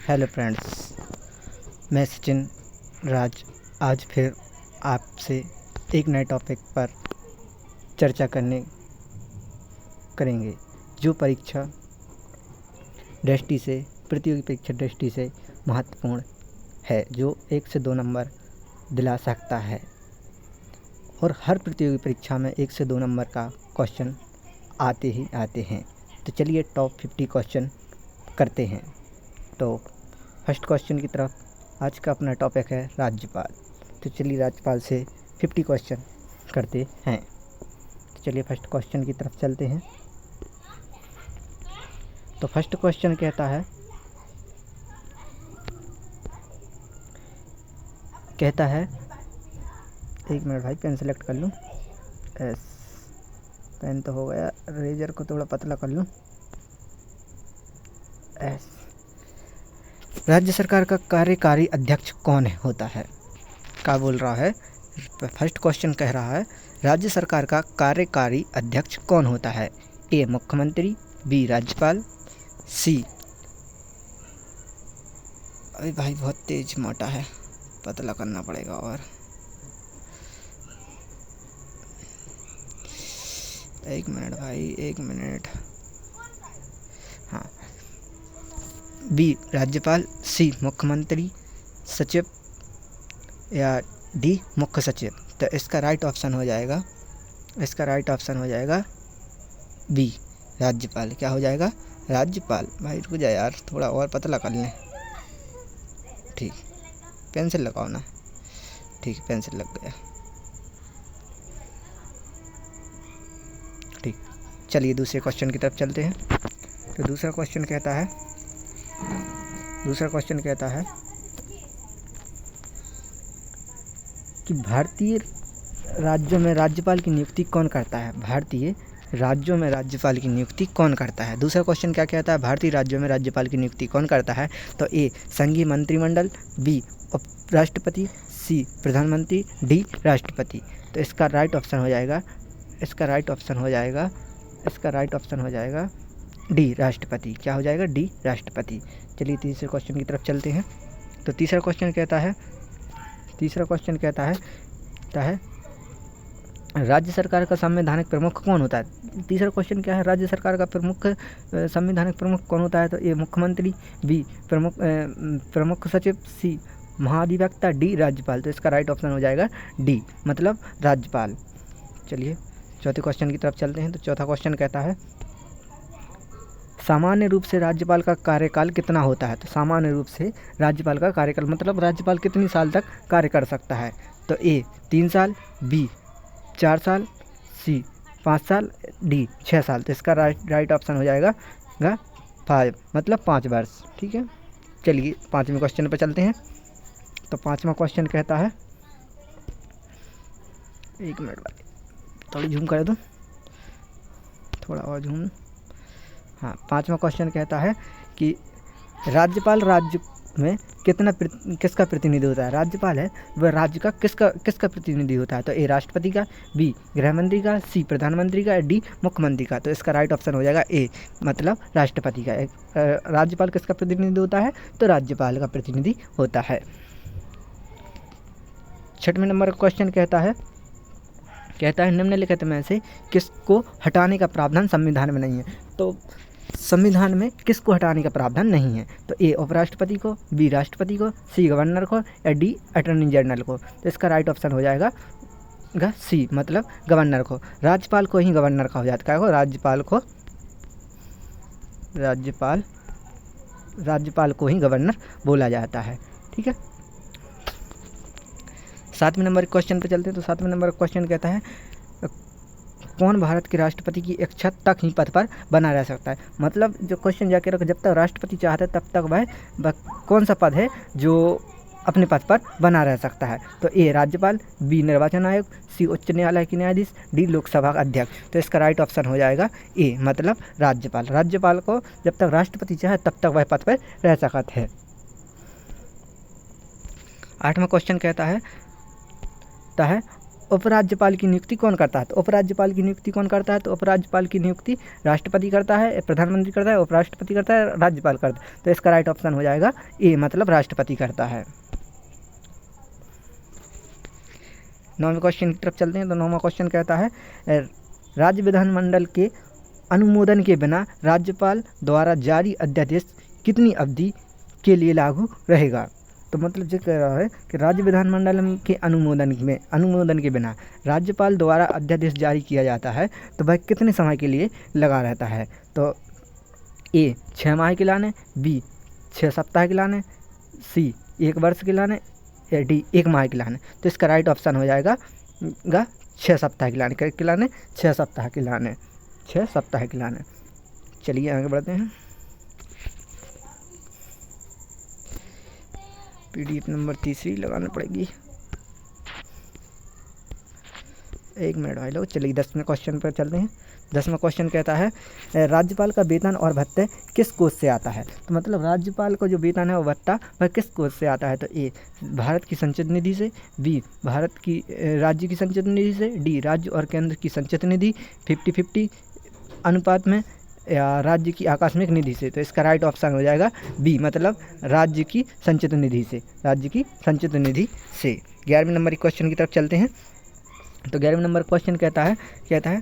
Hello friends, मैं सचिन राज आज फिर आपसे एक नए टॉपिक पर चर्चा करेंगे जो परीक्षा दृष्टि से प्रतियोगी परीक्षा दृष्टि से महत्वपूर्ण है, जो 1 से 2 नंबर दिला सकता है। और हर प्रतियोगी परीक्षा में 1 से 2 नंबर का क्वेश्चन आते ही आते हैं। तो चलिए टॉप 50 क्वेश्चन करते हैं। तो फर्स्ट क्वेश्चन की तरफ आज का अपना टॉपिक है राज्यपाल। तो चलिए राज्यपाल से 50 क्वेश्चन करते हैं। तो चलिए फर्स्ट क्वेश्चन की तरफ चलते हैं। तो फर्स्ट क्वेश्चन कहता है एक मिनट भाई, पेन सेलेक्ट कर लूँ। एस पेन तो हो गया, रेजर को थोड़ा पतला कर लूँ। एस राज्य सरकार का कार्यकारी अध्यक्ष कौन होता है? क्या बोल रहा है? फर्स्ट क्वेश्चन कह रहा है राज्य सरकार का कार्यकारी अध्यक्ष कौन होता है? ए मुख्यमंत्री, बी राज्यपाल, सी अरे भाई बहुत तेज मोटा है, पतला करना पड़ेगा। और एक मिनट भाई, एक मिनट। हाँ, बी राज्यपाल, सी मुख्यमंत्री सचिव या डी मुख्य सचिव। तो इसका राइट ऑप्शन हो जाएगा बी राज्यपाल। क्या हो जाएगा? राज्यपाल। भाई रुक जा यार, थोड़ा और पतला कर लें। ठीक, पेंसिल लगाओ ना। ठीक, पेंसिल लग गया। ठीक, चलिए दूसरे क्वेश्चन की तरफ चलते हैं। तो दूसरा क्वेश्चन कहता है कि भारतीय राज्यों में राज्यपाल की नियुक्ति कौन करता है? भारतीय राज्यों में राज्यपाल की नियुक्ति कौन करता है? दूसरा क्वेश्चन क्या कहता है? भारतीय राज्यों में राज्यपाल की नियुक्ति कौन करता है? तो ए संघीय मंत्रिमंडल, बी उपराष्ट्रपति, सी प्रधानमंत्री, डी राष्ट्रपति। तो इसका राइट ऑप्शन हो जाएगा डी राष्ट्रपति। क्या हो जाएगा? डी राष्ट्रपति। चलिए तीसरे क्वेश्चन की तरफ चलते हैं। तो तीसरा क्वेश्चन कहता है राज्य सरकार का संवैधानिक प्रमुख कौन होता है? तीसरा क्वेश्चन क्या है? राज्य सरकार का संवैधानिक प्रमुख कौन होता है? तो ए मुख्यमंत्री, बी प्रमुख सचिव, सी महाधिवक्ता, डी राज्यपाल। तो इसका राइट ऑप्शन हो जाएगा डी, मतलब राज्यपाल। चलिए चौथे क्वेश्चन की तरफ चलते हैं। तो चौथा क्वेश्चन कहता है सामान्य रूप से राज्यपाल का कार्यकाल कितना होता है? तो सामान्य रूप से राज्यपाल का कार्यकाल मतलब राज्यपाल कितनी साल तक कार्य कर सकता है? तो ए 3 साल, बी 4 साल, सी 5 साल, डी 6 साल। तो इसका राइट ऑप्शन हो जाएगा 5, मतलब 5 वर्ष। ठीक है, चलिए पाँचवें क्वेश्चन पर चलते हैं। तो पाँचवा क्वेश्चन कहता है, एक मिनट भाई थोड़ी झूम कर दूँ, थोड़ा और झूम। हाँ, पाँचवा क्वेश्चन कहता है कि राज्यपाल राज्य में किसका प्रतिनिधि होता है? राज्यपाल है वह राज्य का किसका प्रतिनिधि होता है? तो ए राष्ट्रपति का, बी गृहमंत्री का, सी प्रधानमंत्री का, डी मुख्यमंत्री का। तो इसका राइट ऑप्शन हो जाएगा ए, मतलब राष्ट्रपति का। राज्यपाल किसका प्रतिनिधि होता है? तो राज्यपाल का प्रतिनिधि होता है। 6वें नंबर का क्वेश्चन कहता है निम्नलिखित में से किसको हटाने का प्रावधान संविधान में नहीं है? तो संविधान में किसको हटाने का प्रावधान नहीं है? तो ए उपराष्ट्रपति को, बी राष्ट्रपति को, सी गवर्नर को, या डी अटॉर्नी जनरल को। तो इसका राइट ऑप्शन हो जाएगा सी, मतलब गवर्नर को। राज्यपाल को ही गवर्नर का हो जाता है। राज्यपाल को ही गवर्नर बोला जाता है। ठीक है, 7वें नंबर क्वेश्चन पर चलते हैं। तो 7वें नंबर क्वेश्चन कहता है कौन भारत के राष्ट्रपति की इच्छा तक ही पद पर बना रह सकता है? मतलब जो क्वेश्चन जाके रखो, जब तक राष्ट्रपति चाहता है तब तक वह कौन सा पद है जो अपने पद पर बना रह सकता है? तो ए राज्यपाल, बी निर्वाचन आयोग, सी उच्च न्यायालय के न्यायाधीश, डी लोकसभा अध्यक्ष। तो इसका राइट ऑप्शन हो जाएगा ए, मतलब राज्यपाल। राज्यपाल को जब तक राष्ट्रपति चाहे तब तक वह पद पर रह सकता है। 8वां क्वेश्चन कहता है उपराज्यपाल की नियुक्ति कौन करता है? तो उपराज्यपाल की नियुक्ति कौन करता है? तो उपराज्यपाल की नियुक्ति राष्ट्रपति करता है, प्रधानमंत्री करता है, उपराष्ट्रपति करता है, राज्यपाल करता है। तो इसका राइट ऑप्शन हो जाएगा ए, मतलब राष्ट्रपति करता है। 9वें क्वेश्चन की तरफ चलते हैं। तो 9वां क्वेश्चन कहता है राज्य विधानमंडल के अनुमोदन के बिना राज्यपाल द्वारा जारी अध्यादेश कितनी अवधि के लिए लागू रहेगा? तो मतलब ये कह रहा है कि राज्य विधानमंडल के अनुमोदन के बिना राज्यपाल द्वारा अध्यादेश जारी किया जाता है तो वह कितने समय के लिए लगा रहता है? तो ए 6 माह के लाने, बी 6 सप्ताह के लाने, सी 1 वर्ष के लाने, या डी 1 माह के लाने। तो इसका राइट ऑप्शन हो जाएगा 6 सप्ताह के लाने। 6 सप्ताह के लाने, 6 सप्ताह के लाने। चलिए आगे बढ़ते हैं। PDF नंबर 3 लगाना पड़ेगी। 1 मिनट भाई लोग। चलिए 10वें क्वेश्चन पर चलते हैं। 10वां क्वेश्चन कहता है राज्यपाल का वेतन और भत्ते किस कोष से आता है? तो मतलब राज्यपाल का जो वेतन है वो भत्ता वह किस कोष से आता है? तो ए भारत की संचित निधि से, बी भारत की राज्य की संचित निधि से, डी राज्य और केंद्र की संचित निधि 50-50 अनुपात में, या राज्य की आकस्मिक निधि से। तो इसका राइट ऑप्शन हो जाएगा बी, मतलब राज्य की संचित निधि से, राज्य की संचित निधि से। 11वें नंबर के क्वेश्चन की तरफ चलते हैं। तो 11वें नंबर क्वेश्चन कहता है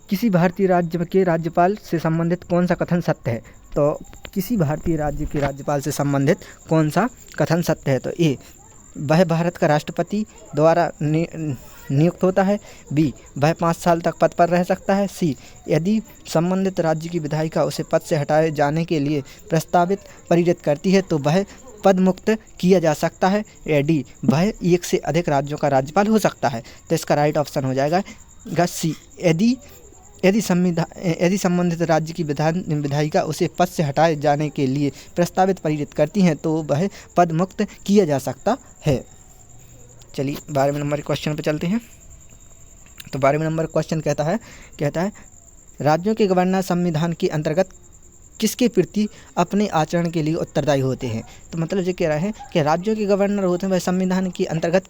किसी भारतीय राज्य के राज्यपाल से संबंधित कौन सा कथन सत्य है? तो किसी भारतीय राज्य के राज्यपाल से संबंधित कौन सा कथन सत्य है? तो ए वह भारत का राष्ट्रपति द्वारा नियुक्त होता है, बी वह 5 साल तक पद पर रह सकता है, सी यदि संबंधित राज्य की विधायिका उसे पद से हटाए जाने के लिए प्रस्तावित परिरित करती है तो वह पद मुक्त किया जा सकता है, या डी वह 1 से अधिक राज्यों का राज्यपाल हो सकता है। तो इसका राइट ऑप्शन हो जाएगा सी, यदि संबंधित राज्य की विधायिका उसे पद से हटाए जाने के लिए प्रस्तावित परिरित करती हैं तो वह पद मुक्त किया जा सकता है। चलिए 12वें नंबर के क्वेश्चन पर चलते हैं। तो 12वें नंबर क्वेश्चन कहता है राज्यों के गवर्नर संविधान के अंतर्गत किसके प्रति अपने आचरण के लिए उत्तरदायी होते हैं? तो मतलब ये कह रहा है कि राज्यों के गवर्नर होते हैं वह संविधान के अंतर्गत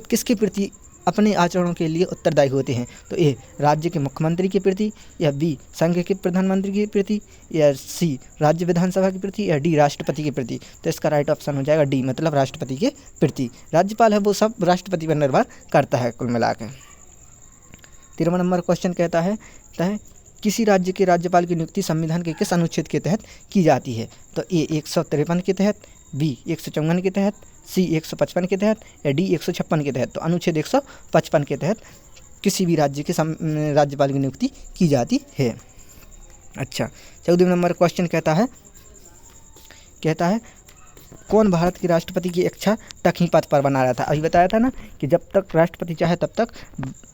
किसके प्रति अपने आचरणों के लिए उत्तरदायी होते हैं? तो ए राज्य के मुख्यमंत्री के प्रति, या बी संघ के प्रधानमंत्री के प्रति, या सी राज्य विधानसभा के प्रति, या डी राष्ट्रपति के प्रति। तो इसका राइट ऑप्शन हो जाएगा डी, मतलब राष्ट्रपति के प्रति। राज्यपाल है वो सब राष्ट्रपति पर निर्भर करता है कुल मिलाकर। 13वां नंबर क्वेश्चन कहता है किसी राज्य के राज्यपाल की नियुक्ति संविधान के किस अनुच्छेद के तहत की जाती है? तो ए 153 के तहत, बी 154 के तहत, सी 155 के तहत, या डी 156 के तहत। तो अनुच्छेद 155 के तहत किसी भी राज्य के राज्यपाल की नियुक्ति की जाती है। अच्छा 14वें नंबर क्वेश्चन कहता है कौन भारत के राष्ट्रपति की इच्छा तक ही पद पर बना रहा था? अभी बताया था ना कि जब तक राष्ट्रपति चाहे तब तक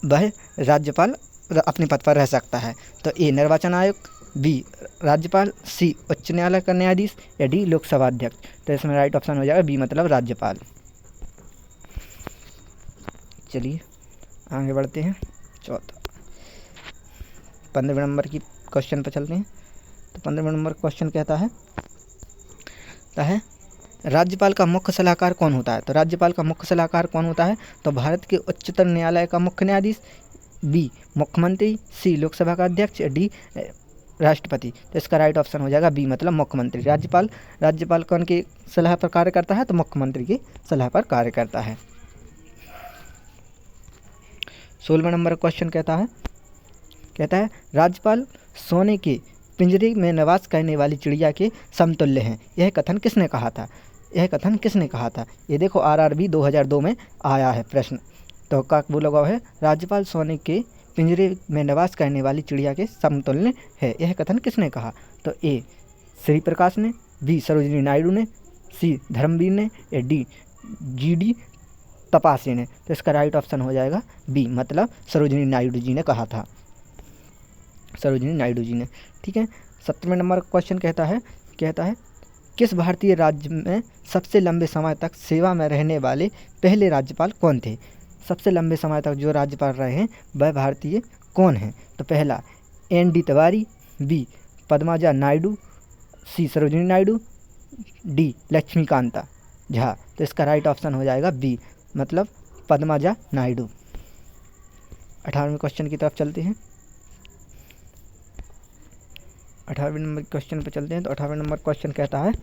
वह राज्यपाल अपने पद पर रह सकता है। तो ए निर्वाचन आयोग, बी राज्यपाल, सी उच्च न्यायालय का न्यायाधीश, या डी लोकसभा अध्यक्ष। तो इसमें राइट ऑप्शन हो जाएगा बी, मतलब राज्यपाल। चलिए आगे बढ़ते हैं। 15वें नंबर की क्वेश्चन पर चलते हैं। तो 15वें नंबर क्वेश्चन कहता है राज्यपाल का मुख्य सलाहकार कौन होता है? तो राज्यपाल का मुख्य सलाहकार कौन होता है? तो भारत के उच्चतम न्यायालय का मुख्य न्यायाधीश, बी मुख्यमंत्री, सी लोकसभा का अध्यक्ष, डी राष्ट्रपति। तो इसका राइट ऑप्शन हो जाएगा बी, मतलब मुख्यमंत्री। राज्यपाल कौन की सलाह पर कार्य करता है? तो मुख्यमंत्री की सलाह पर कार्य करता है। 16वें नंबर क्वेश्चन कहता है राज्यपाल सोने के पिंजरे में निवास करने वाली चिड़िया के समतुल्य हैं। यह कथन किसने कहा था? ये देखो RRB 2002 में आया है प्रश्न। तो का बोला गया है राज्यपाल सोने के पिंजरे में निवास करने वाली चिड़िया के समतुल्य है। यह कथन किसने कहा? तो ए श्री प्रकाश ने, बी सरोजिनी नायडू ने, सी धर्मवीर ने, या डी GD तपासी ने। तो इसका राइट ऑप्शन हो जाएगा बी, मतलब सरोजिनी नायडू जी ने कहा था, सरोजिनी नायडू जी ने। ठीक है। 17वें नंबर क्वेश्चन कहता है किस भारतीय राज्य में सबसे लंबे समय तक सेवा में रहने वाले पहले राज्यपाल कौन थे? सबसे लंबे समय तक जो राज्यपाल रहे हैं वह भारतीय कौन हैं? तो पहला ND तिवारी, बी पद्माजा नायडू, सी सरोजिनी नायडू, डी लक्ष्मीकांता झा। तो इसका राइट ऑप्शन हो जाएगा बी, मतलब पद्माजा नायडू। 18वें क्वेश्चन की तरफ चलते हैं। 18वें नंबर क्वेश्चन पर चलते हैं। तो 18वें नंबर क्वेश्चन कहता है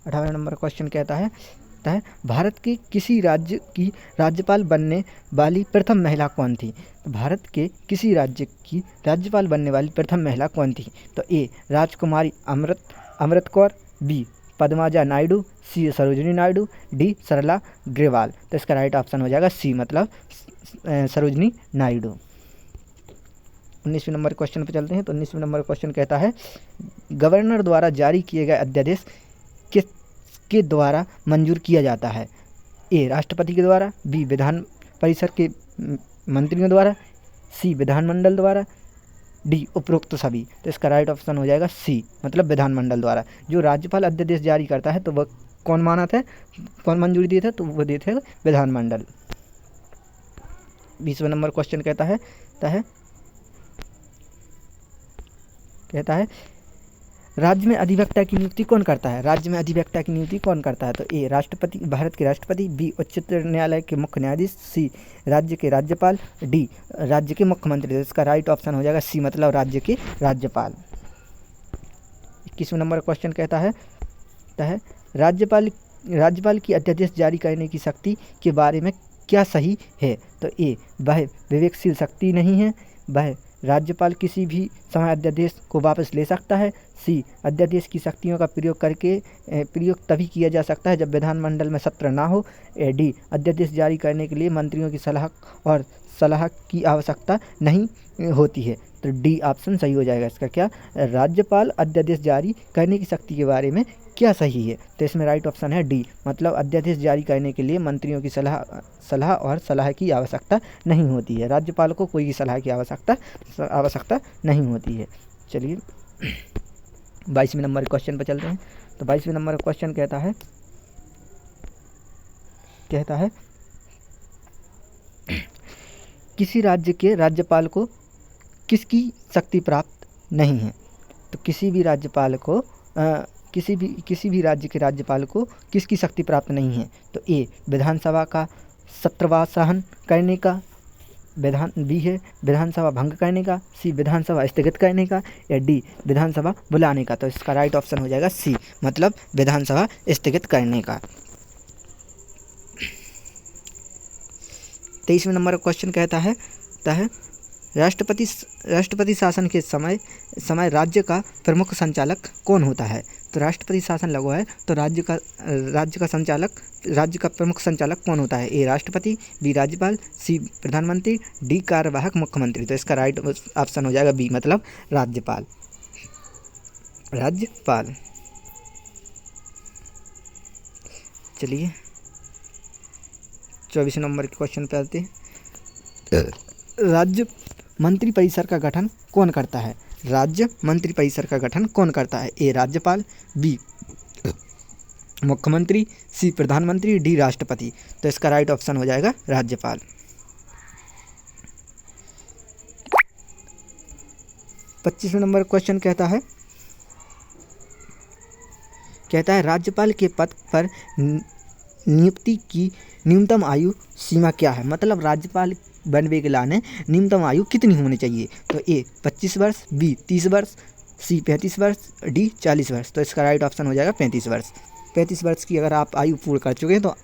18वें नंबर क्वेश्चन कहता है भारत के किसी राज्य की राज्यपाल बनने वाली प्रथम महिला कौन थी? भारत के किसी राज्य की राज्यपाल बनने वाली प्रथम महिला कौन थी? तो ए राजकुमारी अमृत कौर, बी पद्माजा नायडू, सी सरोजिनी नायडू, डी सरला ग्रेवाल। तो इसका राइट ऑप्शन हो जाएगा सी, मतलब सरोजिनी नायडू। 19वें नंबर क्वेश्चन पर चलते हैं। तो 19वें नंबर क्वेश्चन कहता है गवर्नर द्वारा जारी किए गए अध्यादेश किसके द्वारा मंजूर किया जाता है? ए राष्ट्रपति के द्वारा, बी विधान परिषद के मंत्रियों द्वारा, सी विधानमंडल द्वारा, डी उपरोक्त सभी। तो इसका राइट ऑप्शन हो जाएगा सी, मतलब विधानमंडल द्वारा। जो राज्यपाल अध्यादेश जारी करता है तो वह कौन माना था, कौन मंजूरी दिए थे? तो वह दिए थे विधानमंडल। 20वें नंबर क्वेश्चन कहता है राज्य में अधिवक्ता की नियुक्ति कौन करता है? राज्य में अधिवक्ता की नियुक्ति कौन करता है? तो ए राष्ट्रपति, भारत के राष्ट्रपति, बी उच्चतम न्यायालय के मुख्य न्यायाधीश, सी राज्य के राज्यपाल, डी राज्य के मुख्यमंत्री। तो इसका राइट ऑप्शन हो जाएगा सी, मतलब राज्य के राज्यपाल। 21वें नंबर क्वेश्चन कहता है राज्यपाल की अध्यादेश जारी करने की शक्ति के बारे में क्या सही है? तो ए वह विवेकशील शक्ति नहीं है, वह राज्यपाल किसी भी समय अध्यादेश को वापस ले सकता है, सी अध्यादेश की शक्तियों का प्रयोग तभी किया जा सकता है जब विधानमंडल में सत्र ना हो, डी अध्यादेश जारी करने के लिए मंत्रियों की सलाह की आवश्यकता नहीं होती है। तो डी ऑप्शन सही हो जाएगा इसका। क्या राज्यपाल अध्यादेश जारी करने की शक्ति के बारे में क्या सही है? तो इसमें राइट ऑप्शन है डी, मतलब अध्यादेश जारी करने के लिए मंत्रियों की सलाह की आवश्यकता नहीं होती है। राज्यपाल को कोई सलाह की आवश्यकता नहीं होती है। चलिए 22वें नंबर क्वेश्चन पर चलते हैं। तो 22वें नंबर क्वेश्चन कहता है किसी राज्य के राज्यपाल को किसकी शक्ति प्राप्त नहीं है? तो किसी भी राज्य के राज्यपाल को किसकी शक्ति प्राप्त नहीं है? तो ए विधानसभा का सत्रवासहन करने का, बी है विधानसभा भंग करने का, सी विधानसभा स्थगित करने का, या डी विधानसभा बुलाने का। तो इसका राइट ऑप्शन हो जाएगा सी, मतलब विधानसभा स्थगित करने का। 23वें नंबर क्वेश्चन कहता है राष्ट्रपति शासन के समय राज्य का प्रमुख संचालक कौन होता है? तो राष्ट्रपति शासन लागू है तो राज्य का प्रमुख संचालक कौन होता है? ए राष्ट्रपति, बी राज्यपाल, सी प्रधानमंत्री, डी कार्यवाहक मुख्यमंत्री। तो इसका राइट ऑप्शन हो जाएगा बी, मतलब राज्यपाल। चलिए 24 नंबर के क्वेश्चन पे आते हैं। राज्य मंत्री परिषद का गठन कौन करता है? राज्य मंत्री परिषद का गठन कौन करता है? ए राज्यपाल, बी मुख्यमंत्री, सी प्रधानमंत्री, डी राष्ट्रपति। तो इसका राइट ऑप्शन हो जाएगा राज्यपाल। 25वें नंबर क्वेश्चन कहता है राज्यपाल के पद पर नियुक्ति की न्यूनतम आयु सीमा क्या है? मतलब राज्यपाल बनने के लिए न्यूनतम आयु कितनी होनी चाहिए? तो ए 25 वर्ष, बी 30 वर्ष, सी 35 वर्ष, डी 40 वर्ष। तो इसका राइट ऑप्शन हो जाएगा 35 वर्ष। 35 वर्ष की अगर आप आयु पूर्ण कर चुके हैं तो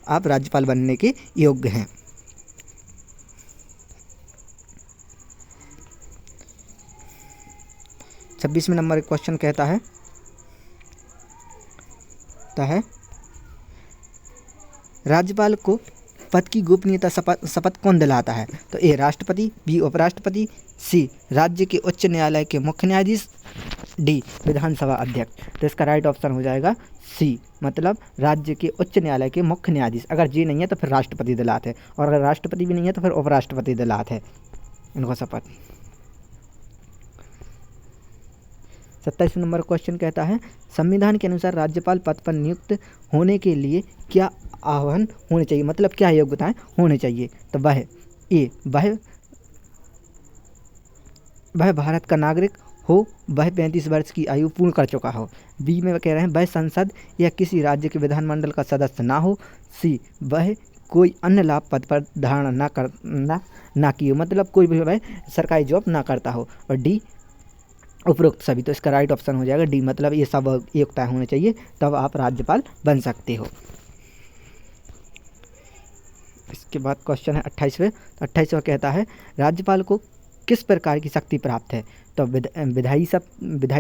आप राज्यपाल बनने के योग्य हैं। 26वें नंबर क्वेश्चन कहता है राज्यपाल को पद की गोपनीयता शपथ कौन दिलाता है? तो ए राष्ट्रपति, बी उपराष्ट्रपति, सी राज्य के उच्च न्यायालय के मुख्य न्यायाधीश, डी विधानसभा अध्यक्ष। तो इसका राइट ऑप्शन हो जाएगा सी, मतलब राज्य के उच्च न्यायालय के मुख्य न्यायाधीश। अगर ये नहीं है तो फिर राष्ट्रपति दिलाते हैं, और अगर राष्ट्रपति भी नहीं है तो फिर उपराष्ट्रपति दिलाते हैं इनको शपथ। 27वें नंबर क्वेश्चन कहता है संविधान के अनुसार राज्यपाल पद पर नियुक्त होने के लिए क्या आह्वान होने चाहिए? मतलब क्या योग्यताएं होने चाहिए? तो वह भारत का नागरिक हो वह 35 वर्ष की आयु पूर्ण कर चुका हो। बी में कह रहे हैं वह संसद या किसी राज्य के विधानमंडल का सदस्य ना हो। सी वह कोई अन्य लाभ पद पर धारण ना की हो, मतलब कोई भी वह सरकारी जॉब ना करता हो। और डी उपरोक्त सभी। तो इसका राइट ऑप्शन हो जाएगा डी, मतलब ये सब योग्यता होने चाहिए तब आप राज्यपाल बन सकते हो। इसके बाद क्वेश्चन है 28वें। 28वां कहता है राज्यपाल को किस प्रकार की शक्ति प्राप्त है? तो विधायी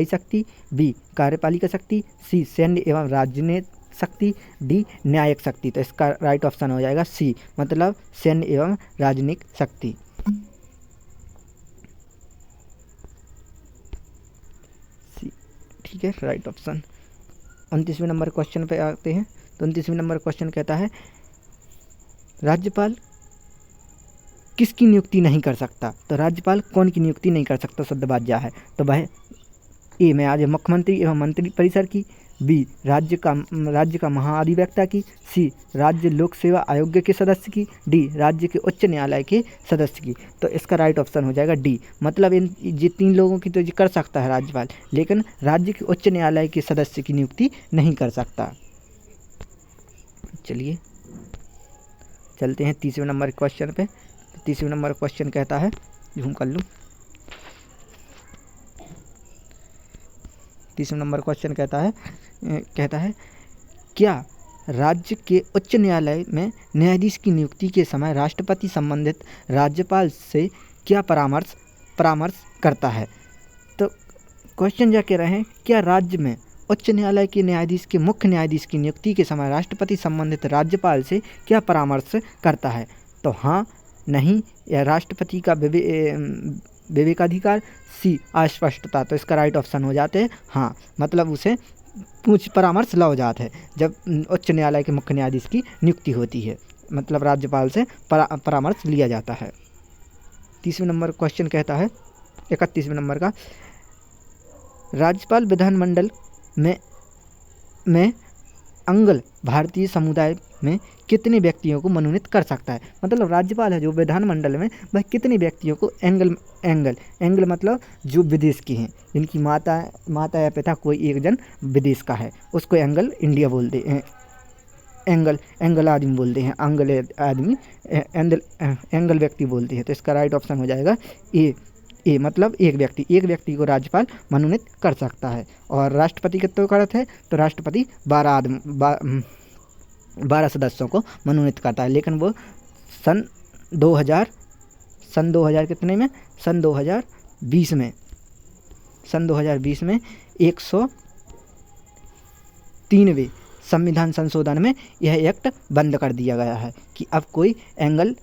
शक्ति, बी कार्यपालिका शक्ति, सी सैन्य एवं राजनीतिक शक्ति, डी न्यायिक शक्ति। तो इसका राइट ऑप्शन हो जाएगा सी, मतलब सैन्य एवं राजनीतिक शक्ति। सी ठीक है, राइट ऑप्शन। 29वें नंबर क्वेश्चन पे आते हैं। तो 29वें नंबर क्वेश्चन कहता है राज्यपाल किसकी नियुक्ति नहीं कर सकता? तो राज्यपाल कौन की नियुक्ति नहीं कर सकता? शब्द बात क्या है? तो वह ए में आज मुख्यमंत्री एवं मंत्री परिषद की, बी राज्य का महाधिवक्ता की, सी राज्य लोक सेवा आयोग के सदस्य की, डी राज्य के उच्च न्यायालय के सदस्य की। तो इसका राइट ऑप्शन हो जाएगा डी, मतलब इन ये 3 लोगों की तो ये कर सकता है राज्यपाल, लेकिन राज्य के उच्च न्यायालय के सदस्य की नियुक्ति नहीं कर सकता। चलिए चलते हैं 30वें नंबर क्वेश्चन पे। 30वें नंबर क्वेश्चन कहता है, जूम कर लूँ। 30वें नंबर क्वेश्चन कहता है क्या राज्य के उच्च न्यायालय में न्यायाधीश की नियुक्ति के समय राष्ट्रपति संबंधित राज्यपाल से क्या परामर्श करता है? तो क्वेश्चन क्या कह रहे हैं, क्या राज्य में उच्च न्यायालय के न्यायाधीश के मुख्य न्यायाधीश की नियुक्ति के समय राष्ट्रपति संबंधित राज्यपाल से क्या परामर्श करता है? तो हाँ, नहीं या राष्ट्रपति का विवेकाधिकार, सी अस्पष्टता। तो इसका राइट ऑप्शन हो जाते हैं हाँ, मतलब उसे परामर्श ला हो जाता है जब उच्च न्यायालय के मुख्य न्यायाधीश की नियुक्ति होती है, मतलब राज्यपाल से परामर्श लिया जाता है। 30वें नंबर क्वेश्चन कहता है 31वें नंबर का, राज्यपाल विधानमंडल में अंगल भारतीय समुदाय में कितने व्यक्तियों को मनोनीत कर सकता है? मतलब राज्यपाल है जो विधानमंडल में वह कितने व्यक्तियों को एंगल मतलब जो विदेश के हैं, जिनकी माता या पिता कोई एक जन विदेश का है, उसको एंगल इंडिया बोलते हैं, एंगल आदमी बोलते हैं, आंगल आदमी एंगल व्यक्ति बोलते हैं। तो इसका राइट ऑप्शन हो जाएगा ए मतलब एक व्यक्ति को राज्यपाल मनोनीत कर सकता है। और राष्ट्रपति कितने को करता है? तो राष्ट्रपति 12 सदस्यों को मनोनीत करता है, लेकिन वो सन 2000 कितने में? सन 2020 में 103वें संविधान संशोधन में यह एक्ट बंद कर दिया गया है कि अब कोई एंगल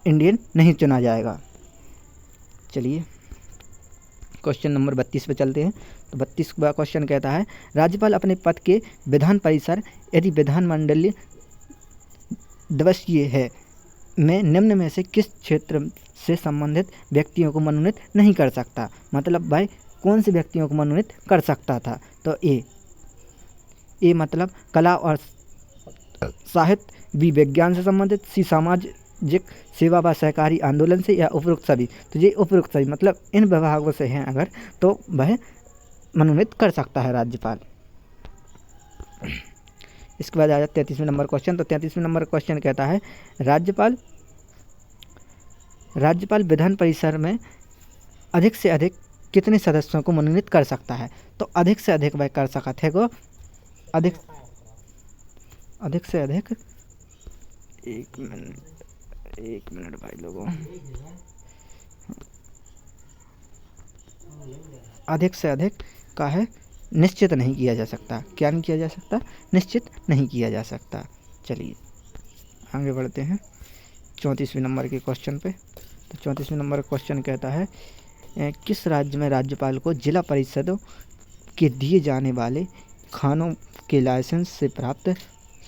इंडियन नहीं चुना जाएगा। चलिए क्वेश्चन नंबर 32 पे चलते हैं। तो 32वां क्वेश्चन कहता है राज्यपाल अपने पद के विधान परिसर यदि विधानमंडलीय दिवसीय है में निम्न में से किस क्षेत्र से संबंधित व्यक्तियों को मनोनीत नहीं कर सकता? मतलब भाई कौन से व्यक्तियों को मनोनीत कर सकता था? तो ए मतलब कला और साहित्य, बी विज्ञान से संबंधित, सी सामाजिक सेवा व सहकारी आंदोलन से, या उपरोक्त सभी। तो ये उपरोक्त सभी मतलब इन विभागों से हैं अगर, तो वह मनोनीत कर सकता है राज्यपाल। इसके बाद आ जाता है 33वें नंबर क्वेश्चन। तो 33वें नंबर क्वेश्चन कहता है राज्यपाल विधान परिसर में अधिक से अधिक कितने सदस्यों को मनोनीत कर सकता है? तो अधिक से अधिक वह कर सकता है को अधिक से अधिक एक मिनट भाई लोगों, अधिक से अधिक का है निश्चित नहीं किया जा सकता। क्या नहीं किया जा सकता? निश्चित नहीं किया जा सकता। चलिए आगे बढ़ते हैं 34वें नंबर के क्वेश्चन पे। तो 34वें नंबर क्वेश्चन कहता है किस राज्य में राज्यपाल को जिला परिषदों के दिए जाने वाले खानों के लाइसेंस से प्राप्त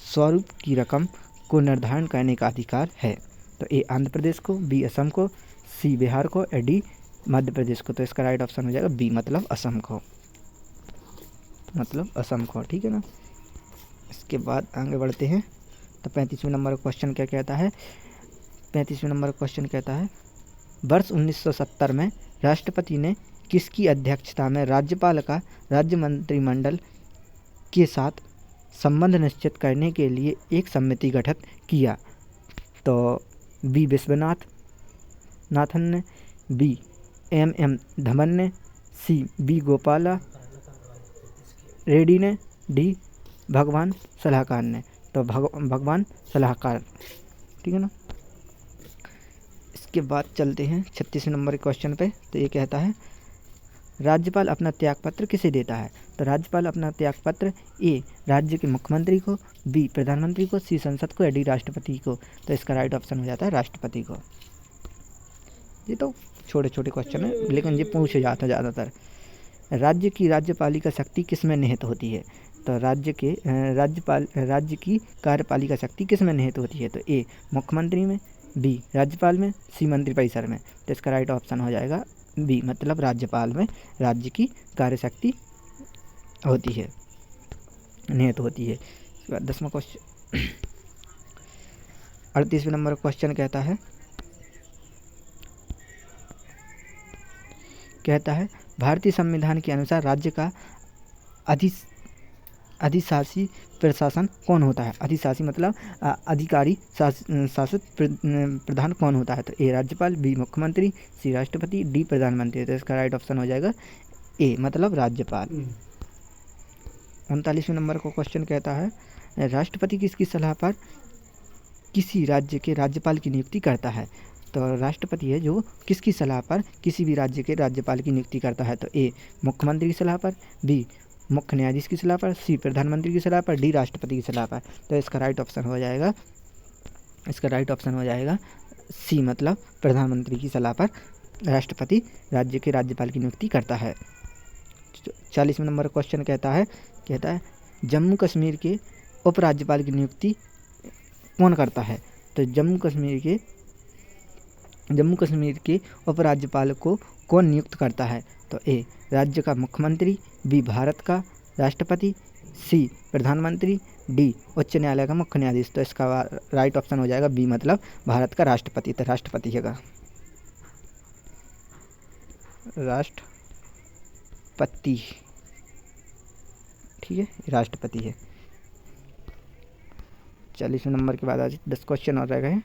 स्वरूप की रकम को निर्धारण करने का अधिकार है? तो ए आंध्र प्रदेश को, बी असम को, सी बिहार को, या डी मध्य प्रदेश को। तो इसका राइट ऑप्शन हो जाएगा बी मतलब असम को, ठीक है ना। इसके बाद आगे बढ़ते हैं। तो 35वें नंबर क्वेश्चन क्या कहता है? 35वें नंबर क्वेश्चन कहता है वर्ष 1970 में राष्ट्रपति ने किसकी अध्यक्षता में राज्यपाल का राज्य मंत्रिमंडल के साथ संबंध निश्चित करने के लिए एक समिति गठित किया? तो बी विश्वनाथन ने, बी एम धमन ने, सी बी गोपाला रेड्डी ने, डी भगवान सलाहकार ने। तो भगवान सलाहकार, ठीक है ना। इसके बाद चलते हैं 36 नंबर के क्वेश्चन पे। तो ये कहता है राज्यपाल अपना त्यागपत्र किसे देता है? तो राज्यपाल अपना त्यागपत्र ए राज्य के मुख्यमंत्री को, बी प्रधानमंत्री को, सी संसद को, या डी राष्ट्रपति को। तो इसका राइट ऑप्शन हो जाता है राष्ट्रपति को। ये तो छोटे छोटे क्वेश्चन है लेकिन ये पूछे जाता है ज़्यादातर। राज्य की राज्यपालिका शक्ति किस में निहित होती है? तो राज्य की कार्यपालिका शक्ति किस में निहित होती है? तो ए मुख्यमंत्री में, बी राज्यपाल में, सी मंत्रिपरिषद में। तो इसका राइट ऑप्शन हो जाएगा बी, मतलब राज्यपाल में राज्य की कार्यशक्ति होती है, निहित होती है। इसके बाद 10वां क्वेश्चन 38वें नंबर क्वेश्चन कहता है भारतीय संविधान के अनुसार राज्य का अधिशासी प्रशासन कौन होता है? अधिशासी मतलब अधिकारी शासित प्रधान कौन होता है? तो ए राज्यपाल, बी मुख्यमंत्री, सी राष्ट्रपति, डी प्रधानमंत्री। तो इसका राइट ऑप्शन हो जाएगा ए, मतलब राज्यपाल। 39वें नंबर को क्वेश्चन कहता है राष्ट्रपति किसकी सलाह पर किसी राज्य के राज्यपाल की नियुक्ति करता है? तो राष्ट्रपति है जो किसकी सलाह पर किसी भी राज्य के राज्यपाल की नियुक्ति करता है? तो ए मुख्यमंत्री की सलाह पर, बी मुख्य न्यायाधीश की सलाह पर, सी प्रधानमंत्री की सलाह पर, डी राष्ट्रपति की सलाह पर। तो इसका राइट ऑप्शन हो जाएगा सी, मतलब प्रधानमंत्री की सलाह पर राष्ट्रपति राज्य के राज्यपाल की नियुक्ति करता है। 40वें नंबर क्वेश्चन कहता है जम्मू कश्मीर के उपराज्यपाल की नियुक्ति कौन करता है? तो जम्मू कश्मीर के उपराज्यपाल को कौन नियुक्त करता है? तो ए राज्य का मुख्यमंत्री, बी भारत का राष्ट्रपति, सी प्रधानमंत्री, डी उच्च न्यायालय का मुख्य न्यायाधीश। तो इसका राइट ऑप्शन हो जाएगा बी, मतलब भारत का राष्ट्रपति। तो राष्ट्रपति है, राष्ट्रपति, ठीक है, राष्ट्रपति है। 40वें नंबर के बाद आज 10 क्वेश्चन और रह गए हैं।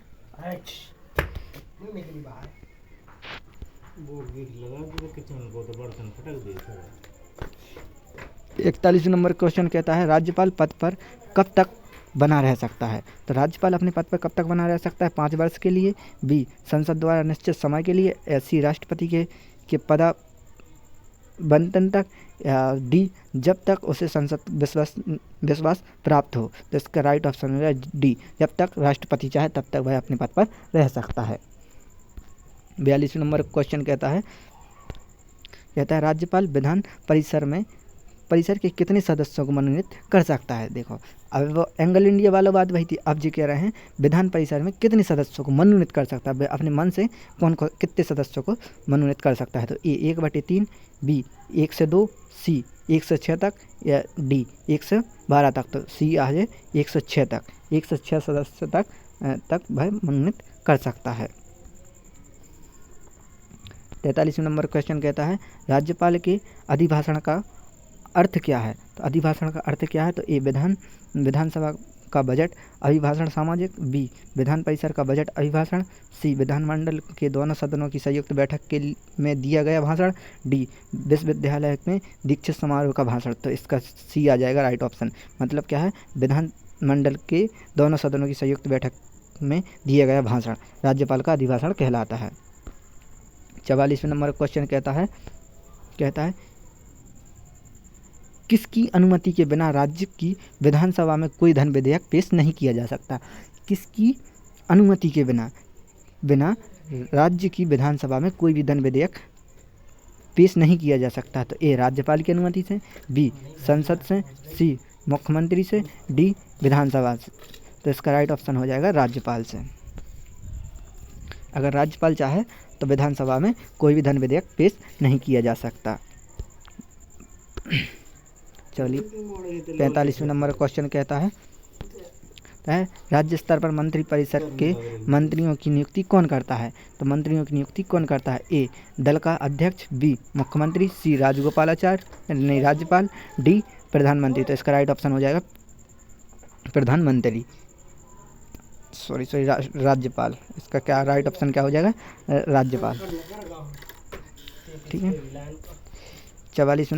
41 नंबर क्वेश्चन कहता है राज्यपाल पद पर कब तक बना रह सकता है? तो राज्यपाल अपने पद पर कब तक बना रह सकता है? 5 वर्ष के लिए, बी संसद द्वारा निश्चित समय के लिए, सी राष्ट्रपति के पदावंतन तक, या डी जब तक उसे संसद विश्वास प्राप्त हो। तो इसका राइट ऑप्शन है डी, जब तक राष्ट्रपति चाहे तब तक वह अपने पद पर रह सकता है। 42वें नंबर क्वेश्चन कहता है राज्यपाल विधान परिसर के कितने सदस्यों को मनोनीत कर सकता है? देखो अब वो एंगल इंडिया वाला बात वही थी, अब जी कह रहे हैं विधान परिसर में कितने सदस्यों को मनोनीत कर सकता है, अपने मन से कितने सदस्यों को मनोनीत कर सकता है? तो ए 1/3, बी 1 से 2, सी 1 से 6 तक, या डी 1 से 12 तक। तो सी आ जाए 106 तक, 106 सदस्य तक वह मनोनीत कर सकता है। 43वें नंबर क्वेश्चन कहता है राज्यपाल के अभिभाषण का अर्थ क्या है? तो अभिभाषण का अर्थ क्या है? तो ए विधानसभा का बजट अभिभाषण सामाजिक, बी विधान परिसर का बजट अभिभाषण, सी विधानमंडल के दोनों सदनों की संयुक्त बैठक में दिया गया भाषण, डी विश्वविद्यालय में दीक्षित समारोह का भाषण। तो इसका सी आ जाएगा राइट ऑप्शन। मतलब क्या है, विधानमंडल के दोनों सदनों की संयुक्त बैठक में दिया गया भाषण राज्यपाल का अभिभाषण कहलाता है। 44वें नंबर क्वेश्चन कहता है किसकी अनुमति के बिना राज्य की विधानसभा में कोई धन विधेयक पेश नहीं किया जा सकता? किसकी अनुमति के बिना राज्य की विधानसभा में कोई भी धन विधेयक पेश नहीं किया जा सकता? तो ए राज्यपाल की अनुमति से, बी संसद से, सी मुख्यमंत्री से, डी विधानसभा से। तो इसका राइट ऑप्शन हो जाएगा राज्यपाल से। अगर राज्यपाल चाहे तो विधानसभा में कोई भी धन विधेयक पेश नहीं किया जा सकता। चलिए 45वें नंबर क्वेश्चन कहता है है राज्य स्तर पर मंत्रिपरिषद के मंत्रियों की नियुक्ति कौन करता है? तो मंत्रियों की नियुक्ति कौन करता है? ए दल का अध्यक्ष, बी मुख्यमंत्री, सी राजगोपालाचार्य नहीं राज्यपाल, डी प्रधानमंत्री। तो इसका राइट ऑप्शन हो जाएगा प्रधानमंत्री, राज्यपाल। इसका क्या राइट ऑप्शन क्या हो जाएगा? राज्यपाल। ठीक है। 46वें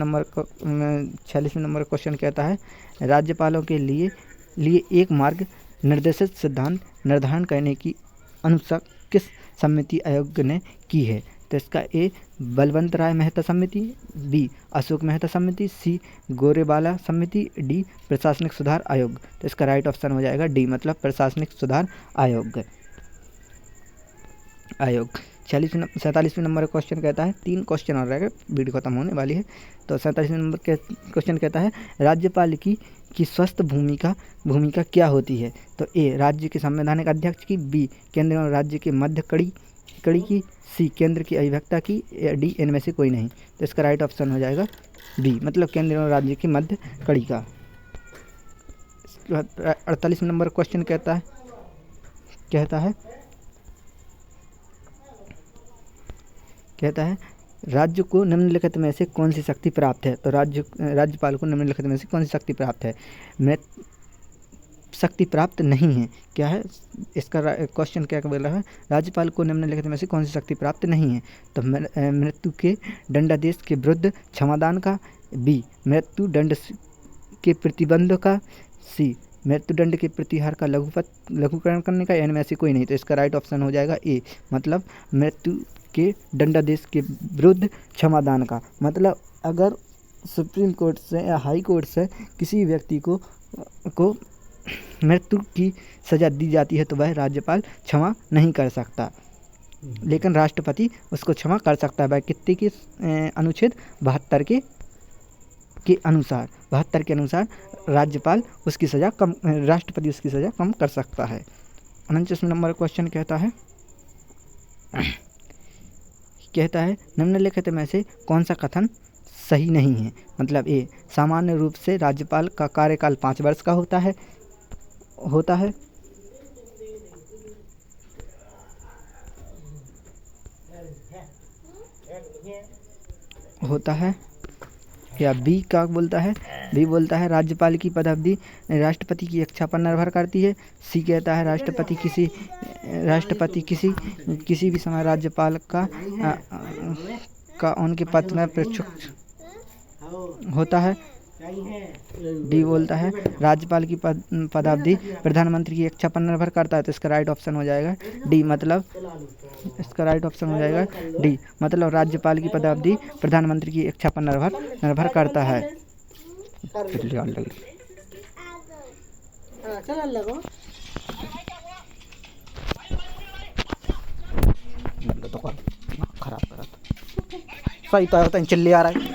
नंबर क्वेश्चन कहता है राज्यपालों के लिए एक मार्ग निर्देशित सिद्धांत निर्धारण करने की अनुशंसा किस समिति आयोग ने की है? तो इसका ए बलवंत राय मेहता समिति, बी अशोक मेहता समिति, सी गोरेबाला समिति, डी प्रशासनिक सुधार आयोग। तो इसका राइट ऑप्शन हो जाएगा डी, मतलब प्रशासनिक सुधार आयोग। 47वें नंबर क्वेश्चन कहता है, 3 क्वेश्चन और रहेगा, वीडियो खत्म होने वाली है। तो 47वें नंबर के क्वेश्चन कहता है राज्यपाल की स्वस्थ भूमिका क्या होती है? तो ए राज्य के संवैधानिक अध्यक्ष की, बी केंद्र और राज्य के मध्य कड़ी की, सी केंद्र की अभिव्यक्ता की, डी इनमें से कोई नहीं। तो इसका राइट ऑप्शन हो जाएगा बी, मतलब केंद्र और राज्य की मध्य कड़ी का। 48वें नंबर क्वेश्चन कहता है राज्य को निम्नलिखित में से कौन सी शक्ति प्राप्त है? तो राज्यपाल को निम्नलिखित में से कौन सी शक्ति प्राप्त है? शक्ति प्राप्त नहीं है। क्या है इसका क्वेश्चन? क्या बोल रहा है? राज्यपाल को निम्नलिखित में से कौन सी शक्ति प्राप्त नहीं है? तो मृत्यु के दंडादेश के विरुद्ध क्षमादान का, बी मृत्यु दंड के प्रतिबंध का, सी मृत्युदंड के प्रतिहार का लघुकरण करने का, इनमें से कोई नहीं। तो इसका राइट ऑप्शन हो जाएगा ए, मतलब मृत्यु के दंडादेश के विरुद्ध क्षमादान का। मतलब अगर सुप्रीम कोर्ट से या हाई कोर्ट से किसी व्यक्ति को मृत्यु की सज़ा दी जाती है तो वह राज्यपाल क्षमा नहीं कर सकता, लेकिन राष्ट्रपति उसको क्षमा कर सकता है। वह कितने के अनुच्छेद 72 के अनुसार राज्यपाल उसकी सज़ा कम, राष्ट्रपति उसकी सज़ा कम कर सकता है। 49वें नंबर क्वेश्चन कहता है निम्नलिखित में से कौन सा कथन सही नहीं है? मतलब ए सामान्य रूप से राज्यपाल का कार्यकाल 5 वर्ष का होता है या बी का बोलता है? बी बोलता है राज्यपाल की पदावधि राष्ट्रपति की इच्छा पर निर्भर करती है। सी कहता है राष्ट्रपति किसी भी समय राज्यपाल का उनके पद में प्रत्यक्ष होता है। डी बोलता है राज्यपाल की पदावधि प्रधानमंत्री की इच्छा पर निर्भर करता है। तो इसका राइट ऑप्शन हो जाएगा डी, मतलब इसका राइट ऑप्शन हो जाएगा डी, मतलब राज्यपाल की पदावधि प्रधानमंत्री की इच्छा पर निर्भर करता है। खराब करा तो सही तो चिल्ली आ रहा है।